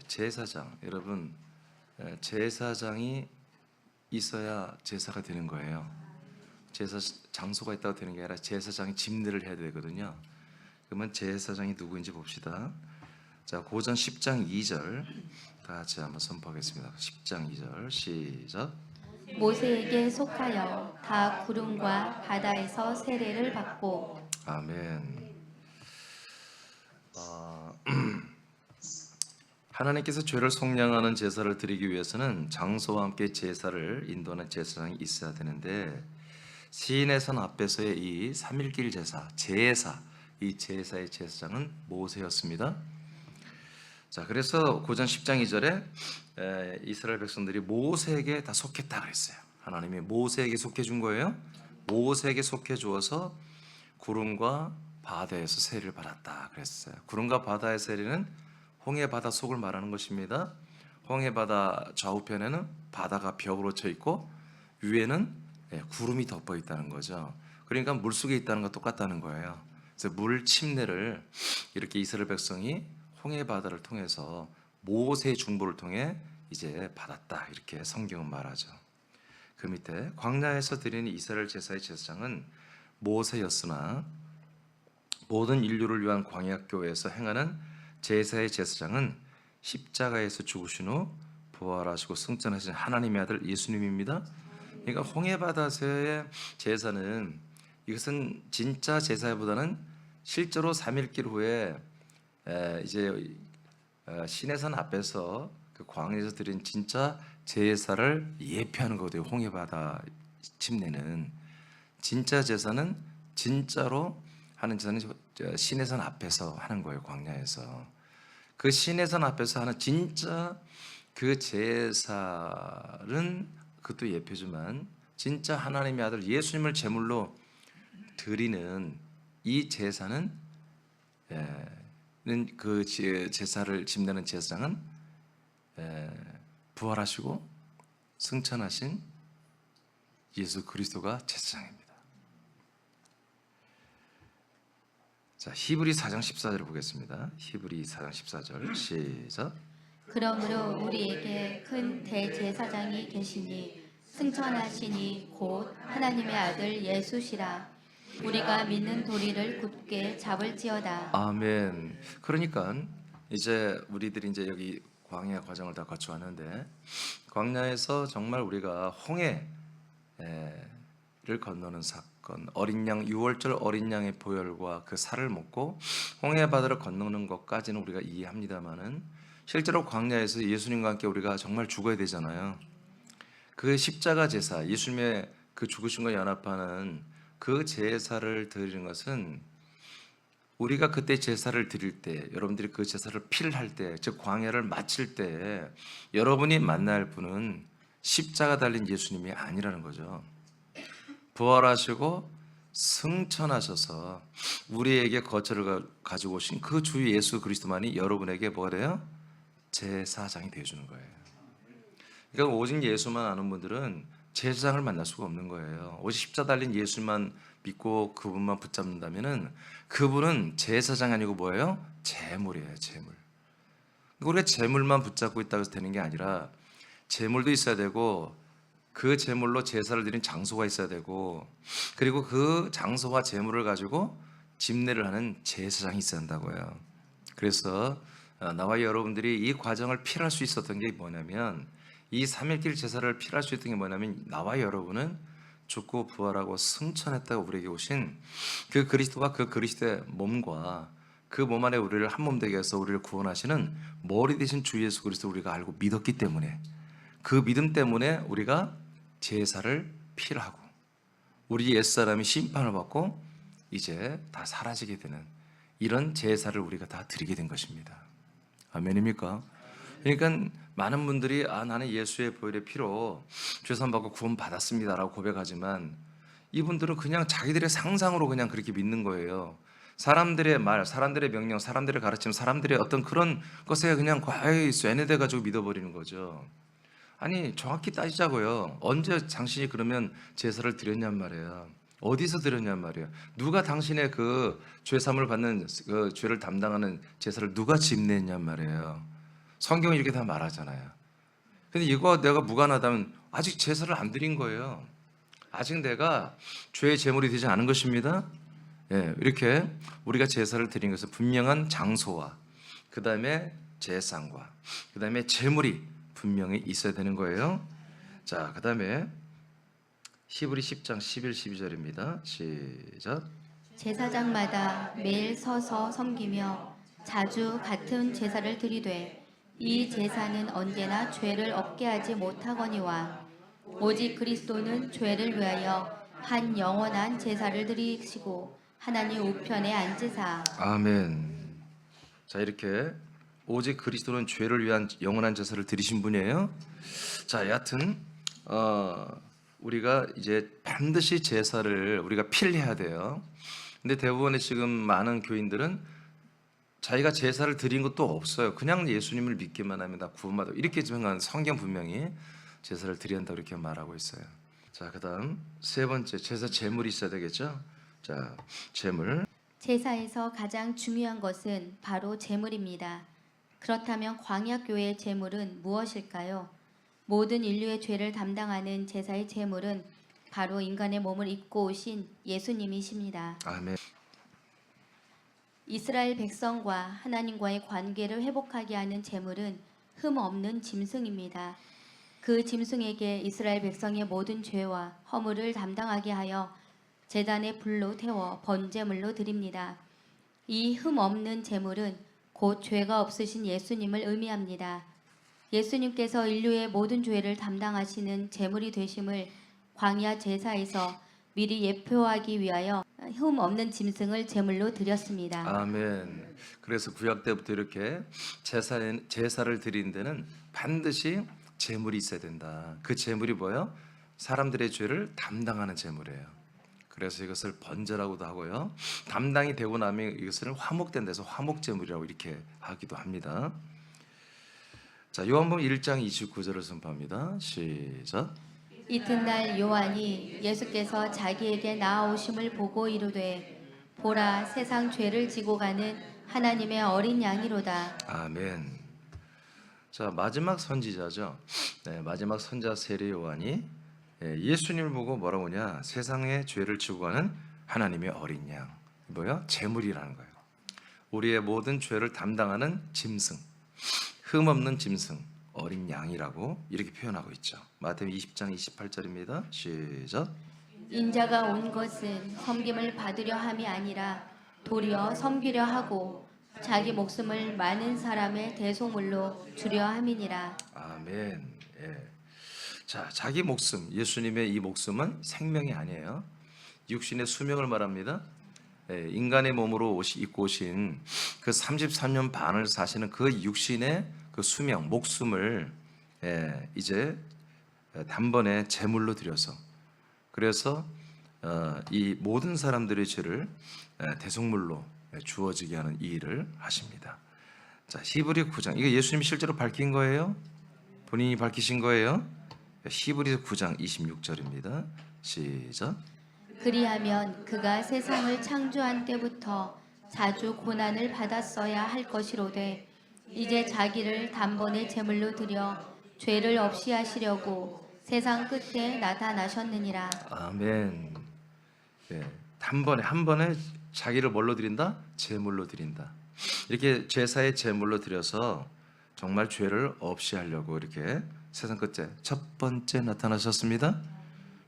제사장, 여러분, 제사장이 있어야 제사가 되는 거예요. 제사 장소가 있다고 되는 게 아니라 제사장이 집례를 해야 되거든요. 그러면 제사장이 누구인지 봅시다. 자, 고전 10장 2절 같이 한번 선포하겠습니다. 10장 2절 시작. 모세에게 속하여 다 구름과 바다에서 세례를 받고. 아멘. 하나님께서 죄를 속량하는 제사를 드리기 위해서는 장소와 함께 제사를 인도하는 제사장이 있어야 되는데, 시인의 산 앞에서의 이 3일길 제사, 이 제사의 제사장은 모세였습니다. 자, 그래서 고전 10장 2절에 이스라엘 백성들이 모세에게 다 속했다 그랬어요. 하나님이 모세에게 속해 준 거예요. 모세에게 속해 주어서 구름과 바다에서 세례를 받았다 그랬어요. 구름과 바다의 세례는 홍해 바다 속을 말하는 것입니다. 홍해 바다 좌우편에는 바다가 벽으로 쳐 있고 위에는 구름이 덮어 있다는 거죠. 그러니까 물 속에 있다는 거 똑같다는 거예요. 그래서 물 침례를 이렇게 이스라엘 백성이 홍해 바다를 통해서 모세의 중보를 통해 이제 받았다, 이렇게 성경은 말하죠. 그 밑에 광야에서 드리는 이스라엘 제사의 제사장은 모세였으나 모든 인류를 위한 광야교회에서 행하는 제사의 제사장은 십자가에서 죽으신 후 부활하시고 승천하신 하나님의 아들 예수님입니다. 그러니까 홍해바다에서의 제사는, 이것은 진짜 제사보다는 실제로 3일길 후에 이제 시내산 앞에서 그 광야에서 드린 진짜 제사를 예표하는 거거든요. 홍해바다 침례는, 진짜 제사는 진짜로 하는 제사는 시내산 앞에서 하는 거예요. 광야에서 그 시내산 앞에서 하는 진짜 그 제사는, 그것도 예표지만 진짜 하나님의 아들 예수님을 제물로 드리는 이 제사는, 그 제사를 집내는 제사장은 부활하시고 승천하신 예수 그리스도가 제사장입니다. 자, 히브리 4장 14절을 보겠습니다. 히브리 4장 14절 시작. 그러므로 우리에게 큰 대제사장이 계시니 승천하시니 곧 하나님의 아들 예수시라. 우리가 믿는 도리를 굳게 잡을지어다. 아멘. 그러니까 이제 우리들이 이제 여기 광야 과정을 다 거쳐왔는데, 광야에서 정말 우리가 홍해를 건너는 사건, 어린 양, 6월절 어린 양의 보혈과 그 살을 먹고 홍해 바다를 건너는 것까지는 우리가 이해합니다만은, 실제로 광야에서 예수님과 함께 우리가 정말 죽어야 되잖아요. 그 십자가 제사, 예수님의 그 죽으심과 연합하는 그 제사를 드리는 것은, 우리가 그때 제사를 드릴 때, 여러분들이 그 제사를 필할 때, 즉 광야를 마칠 때 여러분이 만날 분은 십자가 달린 예수님이 아니라는 거죠. 부활하시고 승천하셔서 우리에게 거처를 가지고 오신 그 주 예수 그리스도만이 여러분에게 뭐가 돼요? 제사장이 되어주는 거예요. 그러니까 오직 예수만 아는 분들은 제사장을 만날 수가 없는 거예요. 오직 십자가 달린 예수만 믿고 그분만 붙잡는다면은, 그분은 제사장이 아니고 뭐예요? 제물이에요, 제물. 우리가 제물만 붙잡고 있다고 해서 되는 게 아니라, 제물도 있어야 되고, 그 제물로 제사를 드린 장소가 있어야 되고, 그리고 그 장소와 제물을 가지고 집례를 하는 제사장이 있어야 한다고요. 그래서 나와 여러분들이 이 과정을 필할 수 있었던 게 뭐냐면, 이 3일길 제사를 필할 수 있던 게 뭐냐면, 나와 여러분은 죽고 부활하고 승천했다고 우리에게 오신 그 그리스도와 그 그리스도의 몸과 그 몸 안에 우리를 한 몸 되게 해서 우리를 구원하시는 머리 되신 주 예수 그리스도 우리가 알고 믿었기 때문에, 그 믿음 때문에 우리가 제사를 필하고 우리 옛사람이 심판을 받고 이제 다 사라지게 되는 이런 제사를 우리가 다 드리게 된 것입니다. 아멘입니까? 그러니까 많은 분들이 나는 예수의 보혈의 피로 죄산받고 구원받았습니다라고 고백하지만, 이분들은 그냥 자기들의 상상으로 그냥 그렇게 믿는 거예요. 사람들의 말, 사람들의 명령, 사람들의 가르침, 사람들의 어떤 그런 것에 그냥 과히 쇠뇌돼 가지고 믿어버리는 거죠. 아니, 정확히 따지자고요. 언제 당신이 그러면 제사를 드렸냔 말이에요. 어디서 드렸냔 말이에요. 누가 당신의 그 죄사함을 받는 그 죄를 담당하는 제사를 누가 집례했냔 말이에요. 성경이 이렇게 다 말하잖아요. 근데 이거 내가 무관하다면 아직 제사를 안 드린 거예요. 아직 내가 죄의 제물이 되지 않은 것입니다. 예, 이렇게 우리가 제사를 드린 것은 분명한 장소와 그 다음에 제상과 그 다음에 제물이 분명히 있어야 되는 거예요. 자, 그 다음에 히브리 10장 11, 12절입니다. 시작. 제사장마다 매일 서서 섬기며 자주 같은 제사를 드리되 이 제사는 언제나 죄를 없게 하지 못하거니와 오직 그리스도는 죄를 위하여 한 영원한 제사를 드리시고 하나님 우편에 앉으사. 아멘. 자, 이렇게 오직 그리스도는 죄를 위한 영원한 제사를 드리신 분이에요. 자, 여하튼 우리가 이제 반드시 제사를 우리가 필해야 돼요. 근데 대부분의 지금 많은 교인들은 자기가 제사를 드린 것도 없어요. 그냥 예수님을 믿기만 하면 다 구원받아. 이렇게 생각하는 성경 분명히 제사를 드려야 한다고 이렇게 말하고 있어요. 자, 그다음 세 번째 제사 제물이 있어야 되겠죠. 자, 제물. 제사에서 가장 중요한 것은 바로 제물입니다. 그렇다면 광야교회의 제물은 무엇일까요? 모든 인류의 죄를 담당하는 제사의 제물은 바로 인간의 몸을 입고 오신 예수님이십니다. 아멘. 이스라엘 백성과 하나님과의 관계를 회복하게 하는 제물은 흠 없는 짐승입니다. 그 짐승에게 이스라엘 백성의 모든 죄와 허물을 담당하게 하여 제단의 불로 태워 번제물로 드립니다. 이 흠 없는 제물은 곧 죄가 없으신 예수님을 의미합니다. 예수님께서 인류의 모든 죄를 담당하시는 제물이 되심을 광야 제사에서 미리 예표하기 위하여 흠 없는 짐승을 제물로 드렸습니다. 아멘. 그래서 구약 때부터 이렇게 제사를 드리는 데는 반드시 제물이 있어야 된다. 그 제물이 뭐예요? 사람들의 죄를 담당하는 제물이에요. 그래서 이것을 번제라고도 하고요. 담당이 되고 나면 이것을 화목된 데서 화목제물이라고 이렇게 하기도 합니다. 자, 요한복음 1장 29절을 선포합니다. 시작. 이튿날 요한이 예수께서 자기에게 나아오심을 보고 이르되 보라 세상 죄를 지고 가는 하나님의 어린 양이로다. 아멘. 자, 마지막 선지자죠. 네, 마지막 선지자 세례 요한이 예수님을 보고 뭐라고 하냐? 세상의 죄를 지고 가는 하나님의 어린 양. 뭐야? 제물이라는 거예요. 우리의 모든 죄를 담당하는 짐승, 흠 없는 짐승, 어린 양이라고 이렇게 표현하고 있죠. 마태복음 20장 28절입니다. 시작. 인자가 온 것은 섬김을 받으려 함이 아니라 도리어 섬기려 하고 자기 목숨을 많은 사람의 대속물로 주려 함이니라. 아멘. 예. 자, 자기 목숨, 예수님의 이 목숨은 생명이 아니에요. 육신의 수명을 말합니다. 예, 인간의 몸으로 입고 오신 그 33년 반을 사시는 그 육신의 그 수명, 목숨을 이제 단번에 제물로 드려서 그래서 이 모든 사람들의 죄를 대속물로 주어지게 하는 이 일을 하십니다. 자, 히브리 9장. 이거 예수님이 실제로 밝힌 거예요? 본인이 밝히신 거예요? 히브리 9장 26절입니다. 시작. 그리하면 그가 세상을 창조한 때부터 자주 고난을 받았어야 할 것이로되 이제 자기를 단번에 제물로 드려 죄를 없이 하시려고 세상 끝에 나타나셨느니라. 아멘. 예, 단번에 한 번에 자기를 뭘로 드린다? 제물로 드린다. 이렇게 제사의 제물로 드려서 정말 죄를 없이 하려고 이렇게 세상 끝에 첫 번째 나타나셨습니다.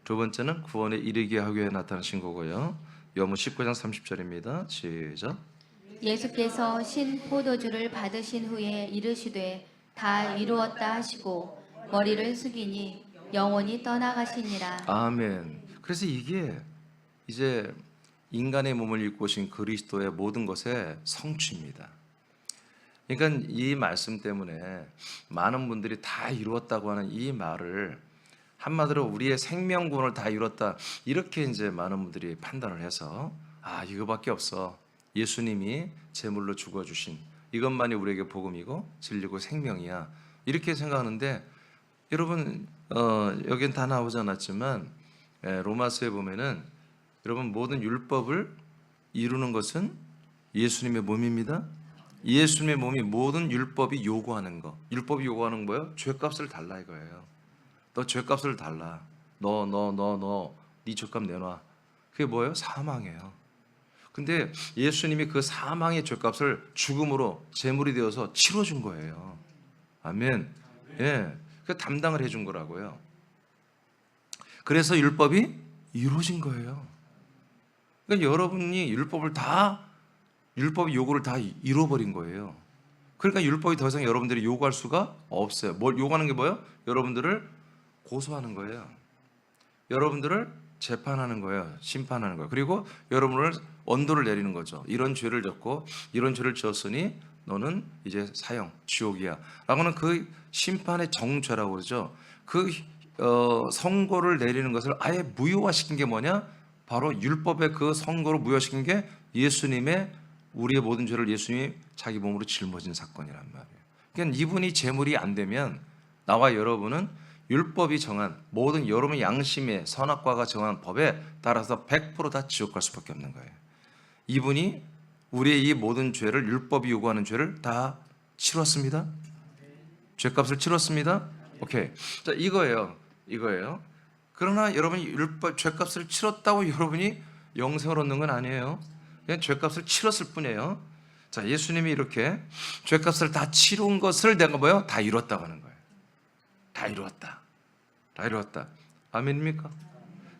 두 번째는 구원에 이르게 하기 위해 나타나신 거고요. 요한복음 19장 30절입니다. 시작. 예수께서 신 포도주를 받으신 후에 이르시되 다 이루었다 하시고 머리를 숙이니 영원히 떠나가시니라. 아멘. 그래서 이게 이제 인간의 몸을 입고 오신 그리스도의 모든 것의 성취입니다. 그러니까 이 말씀 때문에 많은 분들이 다 이루었다고 하는 이 말을 한마디로 우리의 생명구원을 다 이뤘다 이렇게 이제 많은 분들이 판단을 해서 이거밖에 없어. 예수님이 제물로 죽어주신 이것만이 우리에게 복음이고 진리고 생명이야 이렇게 생각하는데 여러분 여긴 다 나오지 않았지만 로마서에 보면은 여러분 모든 율법을 이루는 것은 예수님의 몸입니다. 예수님의 몸이 모든 율법이 요구하는 거. 율법이 요구하는 거예요? 죄값을 달라 이거예요. 너 죄값을 달라. 네 죄값 내놔. 그게 뭐예요? 사망이에요. 근데 예수님이 그 사망의 죄값을 죽음으로 제물이 되어서 치러준 거예요. 아멘. 예, 그 담당을 해준 거라고요. 그래서 율법이 이루어진 거예요. 그러니까 여러분이 율법의 요구를 다 이뤄버린 거예요. 그러니까 율법이 더 이상 여러분들이 요구할 수가 없어요. 뭘 요구하는 게 뭐예요? 여러분들을 고소하는 거예요. 여러분들을 재판하는 거예요. 심판하는 거예요. 그리고 여러분을 언도를 내리는 거죠. 이런 죄를 졌고 이런 죄를 지었으니 너는 이제 사형, 지옥이야 라고는 그 심판의 정죄라고 그러죠. 그 선고를 내리는 것을 아예 무효화시킨 게 뭐냐? 바로 율법의 그 선고를 무효화시킨 게 예수님의 우리의 모든 죄를 예수님이 자기 몸으로 짊어진 사건이란 말이에요. 그러니까 이분이 제물이 안 되면 나와 여러분은 율법이 정한 모든 여러분의 양심의 선악과가 정한 법에 따라서 100%다 지옥 갈 수밖에 없는 거예요. 이분이 우리의 이 모든 죄를 율법이 요구하는 죄를 다 치렀습니다. 죄값을 치렀습니다. 오케이. 자, 이거예요. 그러나 여러분이 율법 죄값을 치렀다고 여러분이 영생을 얻는 건 아니에요. 그냥 죄값을 치렀을 뿐이에요. 자, 예수님이 이렇게 죄값을 다 치른 것을 내가 뭐요? 다 이뤘다고 하는 거예요. 다 이루었다. 아멘입니까?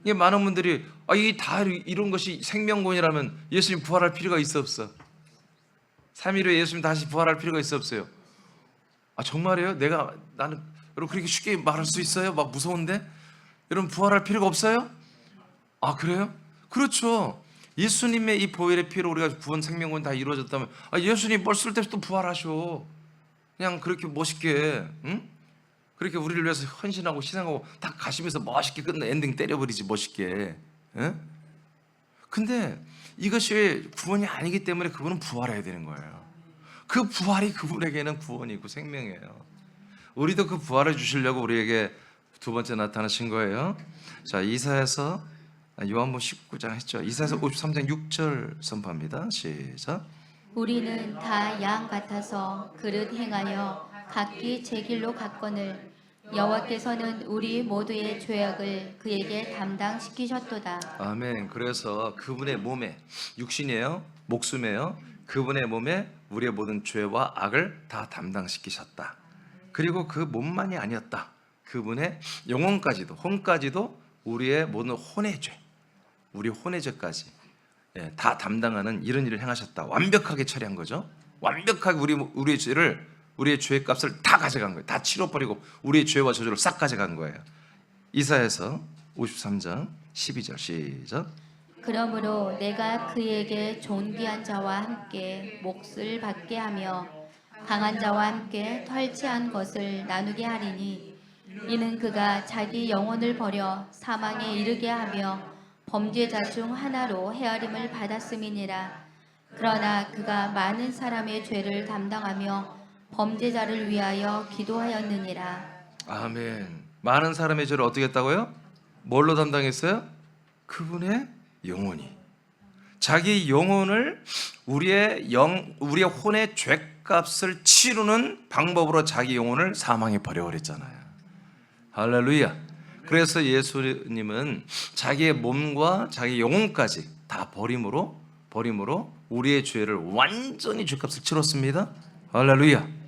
이게 많은 분들이 이 다 이룬 것이 생명권이라면 예수님 부활할 필요가 있어 없어? 3일 후에 예수님 다시 부활할 필요가 있어 없어요? 정말이에요? 나는 여러분 그렇게 쉽게 말할 수 있어요? 막 무서운데? 여러분 부활할 필요가 없어요? 그래요? 그렇죠. 예수님의 이 보혈의 피로 우리가 구원 생명권 다 이루어졌다면 예수님 뭘 쓸데없이 또 부활하셔. 그냥 그렇게 멋있게 그렇게 우리를 위해서 헌신하고 희생하고 다 가시면서 멋있게 끝내 엔딩 때려버리지 멋있게. 근데 이것이 구원이 아니기 때문에 그분은 부활해야 되는 거예요. 그 부활이 그분에게는 구원이고 생명이에요. 우리도 그 부활을 주시려고 우리에게 두 번째 나타나신 거예요. 자, 이사야서 요한복음 19장 했죠. 이사야서 53장 6절 선포합니다. 시작. 우리는 다 양 같아서 그릇 행하여 각기 제 길로 갔거늘 여호와께서는 우리 모두의 죄악을 그에게 담당시키셨도다. 아멘. 그래서 그분의 몸에 육신이에요, 목숨이에요. 그분의 몸에 우리의 모든 죄와 악을 다 담당시키셨다. 그리고 그 몸만이 아니었다. 그분의 영혼까지도 혼까지도 우리의 모든 혼의 죄, 우리 혼의 죄까지 다 담당하는 이런 일을 행하셨다. 완벽하게 처리한 거죠. 완벽하게 우리의 죄를 우리의 죄의 값을 다 가져간 거예요. 다 치러버리고 우리의 죄와 저주를 싹 가져간 거예요. 이사야서 53장 12절 시작. 그러므로 내가 그에게 존귀한 자와 함께 몫을 받게 하며 강한 자와 함께 털치한 것을 나누게 하리니 이는 그가 자기 영혼을 버려 사망에 이르게 하며 범죄자 중 하나로 헤아림을 받았음이니라. 그러나 그가 많은 사람의 죄를 담당하며 범죄자를 위하여 기도하였느니라. 아멘. 많은 사람의 죄를 어떻게 했다고요? 뭘로 담당했어요? 그분의 영혼이. 자기 영혼을 우리의 혼의 죄값을 치르는 방법으로 자기 영혼을 사망에 버려버렸잖아요. 할렐루야. 그래서 예수님은 자기의 몸과 자기 영혼까지 다 버림으로 우리의 죄를 완전히 죄값을 치렀습니다. 할렐루야.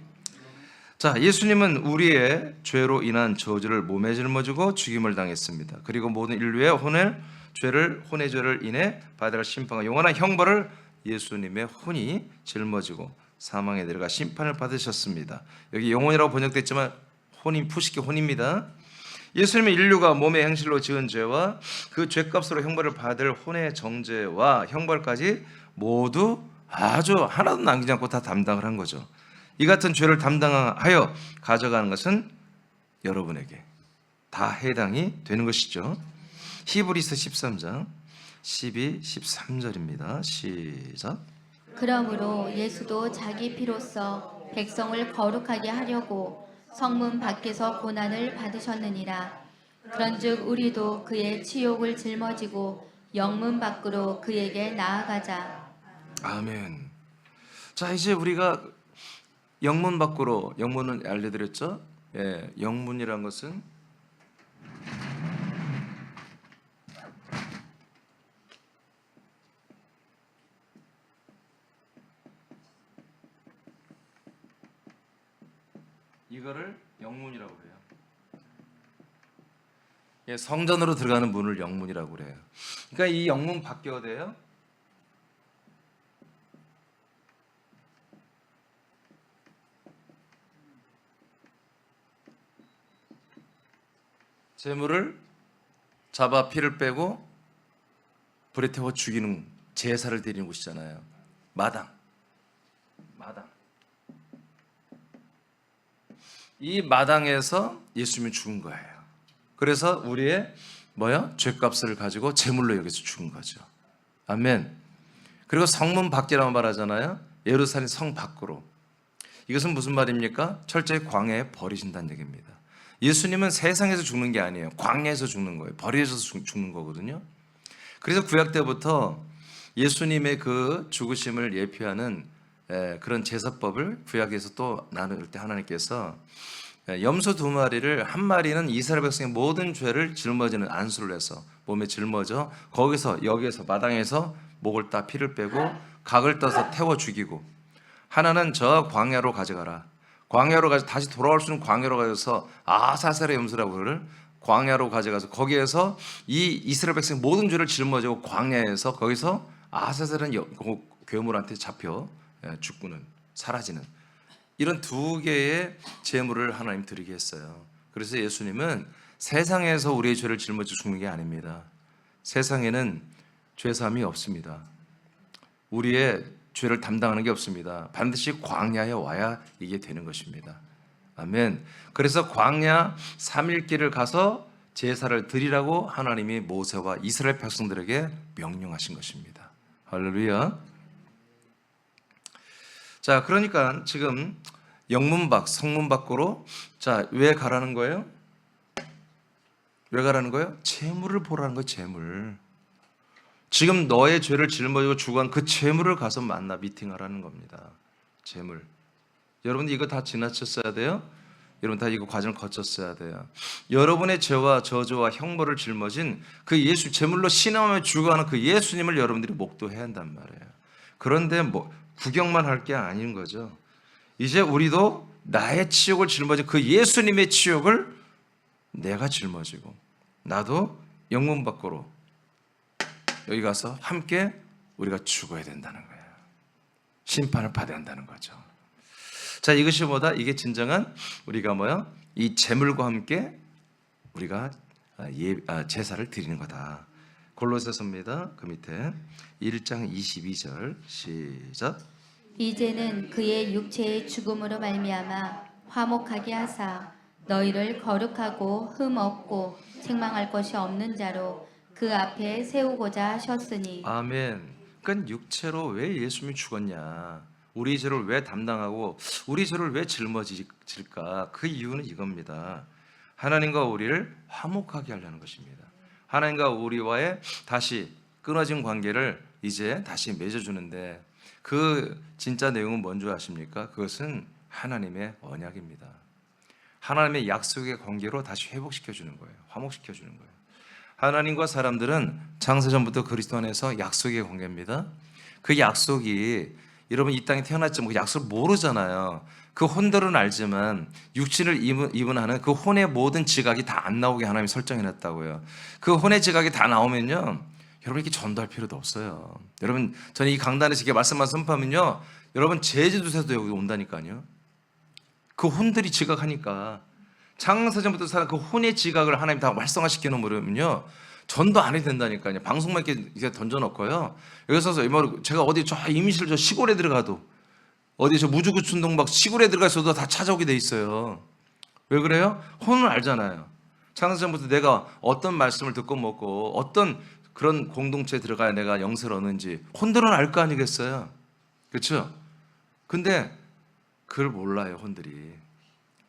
자, 예수님은 우리의 죄로 인한 저주를 몸에 짊어지고 죽임을 당했습니다. 그리고 모든 인류의 혼의 죄를 인해 받아야 할 심판과 영원한 형벌을 예수님의 혼이 짊어지고 사망에 내려가 심판을 받으셨습니다. 여기 영혼이라고 번역됐지만 혼인 푸시키 혼입니다. 예수님의 인류가 몸의 행실로 지은 죄와 그 죄값으로 형벌을 받을 혼의 정죄와 형벌까지 모두 아주 하나도 남기지 않고 다 담당을 한 거죠. 이 같은 죄를 담당하여 가져가는 것은 여러분에게 다 해당이 되는 것이죠. 히브리서 13장 12, 13절입니다. 시작. 그러므로 예수도 자기 피로써 백성을 거룩하게 하려고 성문 밖에서 고난을 받으셨느니라. 그런즉 우리도 그의 치욕을 짊어지고 영문 밖으로 그에게 나아가자. 아멘. 자, 이제 우리가 영문 밖으로, 영문은 알려드렸죠? 예, 영문이란 것은 이거를 영문이라고 그래요. 예, 성전으로 들어가는 문을 영문이라고 그래요. 그러니까 이 영문 바뀌어야 돼요. 제물을 잡아 피를 빼고 불에 태워 죽이는 제사를 드리는 곳이잖아요. 마당. 이 마당에서 예수님이 죽은 거예요. 그래서 우리의 죄값을 가지고 제물로 여기서 죽은 거죠. 아멘. 그리고 성문 밖이라고 말하잖아요. 예루살렘 성 밖으로. 이것은 무슨 말입니까? 철저히 광야에 버리신다는 얘기입니다. 예수님은 세상에서 죽는 게 아니에요. 광야에서 죽는 거예요. 버려져서 죽는 거거든요. 그래서 구약 때부터 예수님의 그 죽으심을 예표하는 그런 제사법을 구약에서 또 나눌 때 하나님께서 염소 2마리를, 한 마리는 이스라엘 백성의 모든 죄를 짊어지는 안수를 해서 몸에 짊어져 여기에서 마당에서 목을 따 피를 빼고 각을 떠서 태워 죽이고, 하나는 저 광야로 가져가라. 광야로 가서 다시 돌아올 수 있는 광야로 가서 아사셀의 염소라고 그를 광야로 가져가서 거기에서 이 이스라엘 백성 모든 죄를 짊어지고 광야에서 거기서 아사셀은 괴물한테 잡혀 죽고는 사라지는 이런 2개의 제물을 하나님 드리게 했어요. 그래서 예수님은 세상에서 우리의 죄를 짊어져 죽는 게 아닙니다. 세상에는 죄사함이 없습니다. 우리의 죄를 담당하는 게 없습니다. 반드시 광야에 와야 이게 되는 것입니다. 아멘. 그래서 광야 3일길을 가서 제사를 드리라고 하나님이 모세와 이스라엘 백성들에게 명령하신 것입니다. 할렐루야. 자, 그러니까 지금 영문 밖, 성문 밖으로 왜 가라는 거예요? 왜 가라는 거예요? 재물을 보라는 거예요. 재물. 지금 너의 죄를 짊어지고 죽어간 그 재물을 가서 만나 미팅하라는 겁니다. 재물. 여러분 이거 다 지나쳤어야 돼요. 여러분 다 이거 과정을 거쳤어야 돼요. 여러분의 죄와 저주와 형벌을 짊어진 그 예수, 제물로 신앙하며 죽어가는 그 예수님을 여러분들이 목도해야 한단 말이에요. 그런데 구경만 할 게 아닌 거죠. 이제 우리도 나의 치욕을 짊어진 그 예수님의 치욕을 내가 짊어지고 나도 영문 밖으로 여기 가서 함께 우리가 죽어야 된다는 거예요. 심판을 받아야 한다는 거죠. 자, 이것이 뭐다? 이게 진정한 우리가 이 제물과 함께 우리가 제사를 드리는 거다. 골로새서입니다. 그 밑에 1장 22절 시작. 이제는 그의 육체의 죽음으로 말미암아 화목하게 하사 너희를 거룩하고 흠 없고 책망할 것이 없는 자로 그 앞에 세우고자 하셨으니. 아멘. 그러니까 육체로 왜 예수님이 죽었냐? 우리 죄를 왜 담당하고 우리 죄를 왜 짊어질까? 그 이유는 이겁니다. 하나님과 우리를 화목하게 하려는 것입니다. 하나님과 우리와의 다시 끊어진 관계를 이제 다시 맺어주는데 그 진짜 내용은 뭔지 아십니까? 그것은 하나님의 언약입니다. 하나님의 약속의 관계로 다시 회복시켜주는 거예요. 화목시켜주는 거예요. 하나님과 사람들은 창세전부터 그리스도 안에서 약속의 관계입니다. 그 약속이 여러분 이 땅에 태어났지만 그 약속을 모르잖아요. 그 혼들은 알지만 육신을 입은 하는 그 혼의 모든 지각이 다 안 나오게 하나님이 설정해놨다고요. 그 혼의 지각이 다 나오면요, 여러분 이렇게 전도할 필요도 없어요. 여러분 저는 이 강단에서 이렇게 말씀만 선포하면요, 여러분 제주도에서도 여기 온다니까요. 그 혼들이 지각하니까 창세전부터 살아 그 혼의 지각을 하나님 다 활성화시켜 놓으면요, 전도 안 해도 된다니까요. 방송만 이렇게 던져놓고요. 여기서 제가 어디 저 임실 저 시골에 들어가도 어디 저 무주구춘동 막 시골에 들어가서도 다 찾아오게 돼 있어요. 왜 그래요? 혼을 알잖아요. 창세전부터 내가 어떤 말씀을 듣고 먹고 어떤 그런 공동체에 들어가야 내가 영생을 얻는지 혼들은 알 거 아니겠어요? 그렇죠? 근데 그걸 몰라요. 혼들이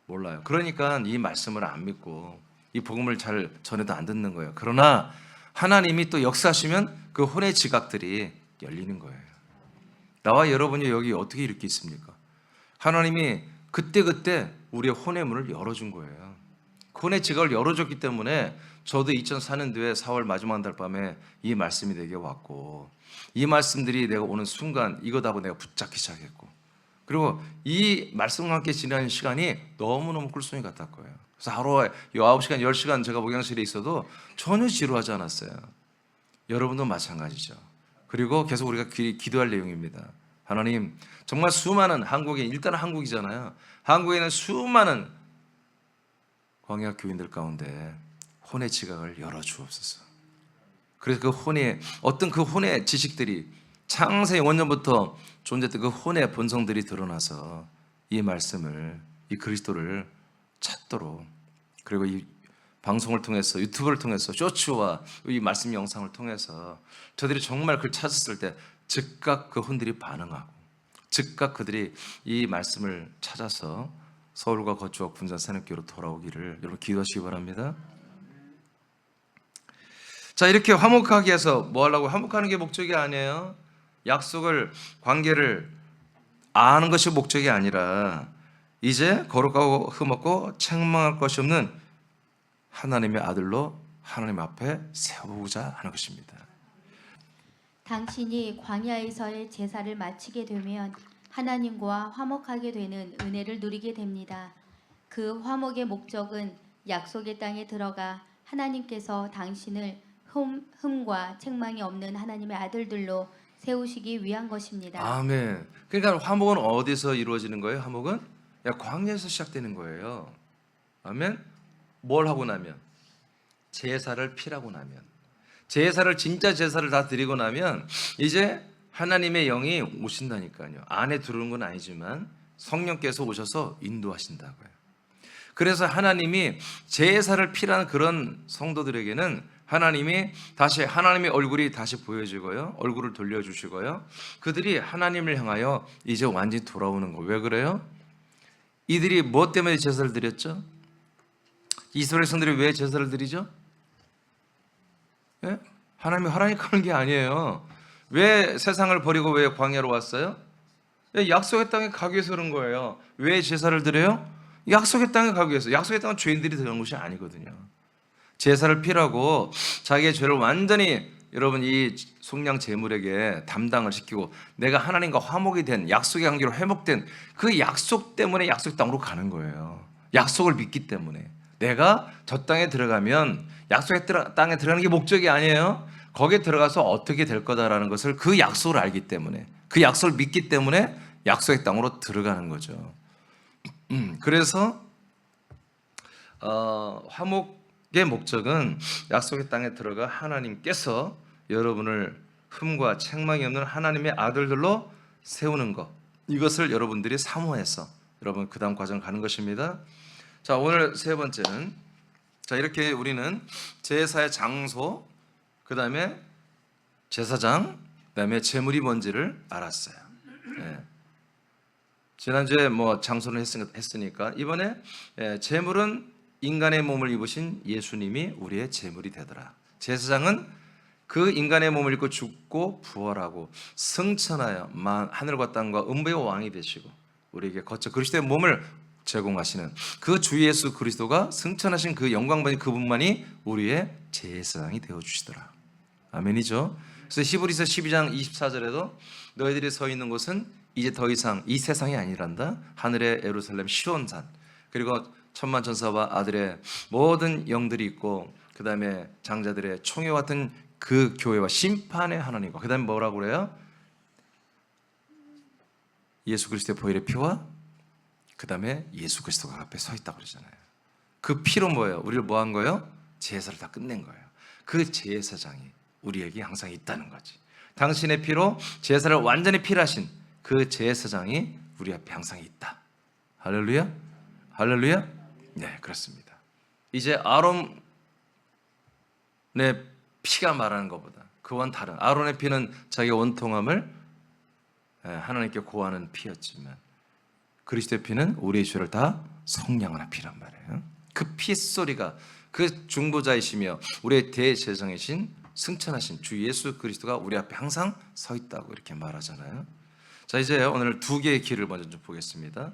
몰라요. 그러니까 이 말씀을 안 믿고 이 복음을 잘 전해도 안 듣는 거예요. 그러나 하나님이 또 역사하시면 그 혼의 지각들이 열리는 거예요. 나와 여러분이 여기 어떻게 이렇게 있습니까? 하나님이 그때그때 우리의 혼의 문을 열어준 거예요. 혼의 지각을 열어줬기 때문에 저도 2004년도에 4월 마지막 달 밤에 이 말씀이 내게 왔고, 이 말씀들이 내가 오는 순간 이거다 보고 내가 붙잡기 시작했고, 그리고 이 말씀과 함께 지나는 시간이 너무너무 꿀송이 같았 거예요. 그래서 하루에 9시간, 10시간 제가 목양실에 있어도 전혀 지루하지 않았어요. 여러분도 마찬가지죠. 그리고 계속 우리가 기도할 내용입니다. 하나님, 정말 수많은 한국에, 일단 한국이잖아요. 한국에는 수많은 광야 교인들 가운데 혼의 지각을 열어주옵소서. 그래서 그 혼의, 어떤 그 혼의 지식들이 창세 원년부터 존재했던 그 혼의 본성들이 드러나서 이 말씀을, 이 그리스도를 찾도록, 그리고 이 방송을 통해서, 유튜브를 통해서, 쇼츠와 이 말씀 영상을 통해서 저들이 정말 그걸 찾았을 때 즉각 그 혼들이 반응하고, 즉각 그들이 이 말씀을 찾아서 서울과 거주와 군산 산업교로 돌아오기를 여러분 기도하시기 바랍니다. 자, 이렇게 화목하게 해서 뭐 하려고? 화목하는 게 목적이 아니에요. 약속을, 관계를 아는 것이 목적이 아니라 이제 거룩하고 흠없고 책망할 것이 없는 하나님의 아들로 하나님 앞에 세우고자 하는 것입니다. 당신이 광야에서의 제사를 마치게 되면 하나님과 화목하게 되는 은혜를 누리게 됩니다. 그 화목의 목적은 약속의 땅에 들어가 하나님께서 당신을 흠과 책망이 없는 하나님의 아들들로 세우시기 위한 것입니다. 아멘. 그러니까 화목은 어디서 이루어지는 거예요? 화목은 광야에서 시작되는 거예요. 아멘. 뭘 하고 나면? 제사를 피라고 나면, 제사를, 진짜 제사를 다 드리고 나면 이제 하나님의 영이 오신다니까요. 안에 들어오는 건 아니지만 성령께서 오셔서 인도하신다고요. 그래서 하나님이 제사를 피라는 그런 성도들에게는 하나님이 다시 하나님의 얼굴이 다시 보여지고요, 얼굴을 돌려주시고요, 그들이 하나님을 향하여 이제 완전히 돌아오는 거. 왜 그래요? 이들이 무엇 때문에 제사를 드렸죠? 이스라엘 성들이 왜 제사를 드리죠? 예? 하나님 하라니까 하는 게 아니에요. 왜 세상을 버리고 왜 광야로 왔어요? 약속의 땅에 가기 위해서 그런 거예요. 왜 제사를 드려요? 약속의 땅에 가기 위해서. 약속의 땅은 죄인들이 들어간 곳이 아니거든요. 제사를 피라고 자기의 죄를 완전히 여러분 이 속량 제물에게 담당을 시키고 내가 하나님과 화목이 된 약속의 관계로 회복된 그 약속 때문에 약속 땅으로 가는 거예요. 약속을 믿기 때문에. 내가 저 땅에 들어가면 약속의 땅에 들어가는 게 목적이 아니에요. 거기에 들어가서 어떻게 될 거다라는 것을 그 약속을 알기 때문에, 그 약속을 믿기 때문에 약속의 땅으로 들어가는 거죠. 그래서 화목의 목적은 약속의 땅에 들어가 하나님께서 여러분을 흠과 책망이 없는 하나님의 아들들로 세우는 것, 이것을 여러분들이 사모해서 여러분 그 다음 과정 가는 것입니다. 자, 오늘 세 번째는, 자, 이렇게 우리는 제사의 장소, 그 다음에 제사장, 그 다음에 제물이 뭔지를 알았어요. 예. 지난주에 뭐 장소를 했으니까 이번에 제물은 인간의 몸을 입으신 예수님이 우리의 제물이 되더라. 제사장은 그 인간의 몸을 입고 죽고 부활하고 승천하여 하늘과 땅과 음부의 왕이 되시고 우리에게 거쳐 그리스도의 몸을 제공하시는 그 주 예수 그리스도가 승천하신 그 영광받은 그분만이 우리의 제사장이 되어주시더라. 아멘이죠. 그래서 히브리서 12장 24절에도 너희들이 서 있는 곳은 이제 더 이상 이 세상이 아니란다. 하늘의 예루살렘 시온산, 그리고 천만천사와 아들의 모든 영들이 있고 그 다음에 장자들의 총회와 같은 그 교회와 심판의 하나님과, 그 다음에 뭐라고 그래요? 예수 그리스도의 보혈의 피와 그 다음에 예수 그리스도가 앞에 서 있다고 그러잖아요. 그 피로 뭐예요? 우리를 뭐 한 거예요? 제사를 다 끝낸 거예요. 그 제사장이 우리에게 항상 있다는 거지. 당신의 피로 제사를 완전히 필하신 그 제사장이 우리 앞에 항상 있다. 할렐루야? 할렐루야? 네, 그렇습니다. 이제 아론의 피가 말하는 것보다 그와는 다른, 아론의 피는 자기 원통함을 하나님께 고하는 피였지만 그리스도의 피는 우리의 죄를 다 속량하는 피란 말이에요. 그 핏소리가 그 중보자이시며 우리의 대제사장이신 승천하신 주 예수 그리스도가 우리 앞에 항상 서 있다고 이렇게 말하잖아요. 자, 이제 오늘 두 개의 길을 먼저 좀 보겠습니다.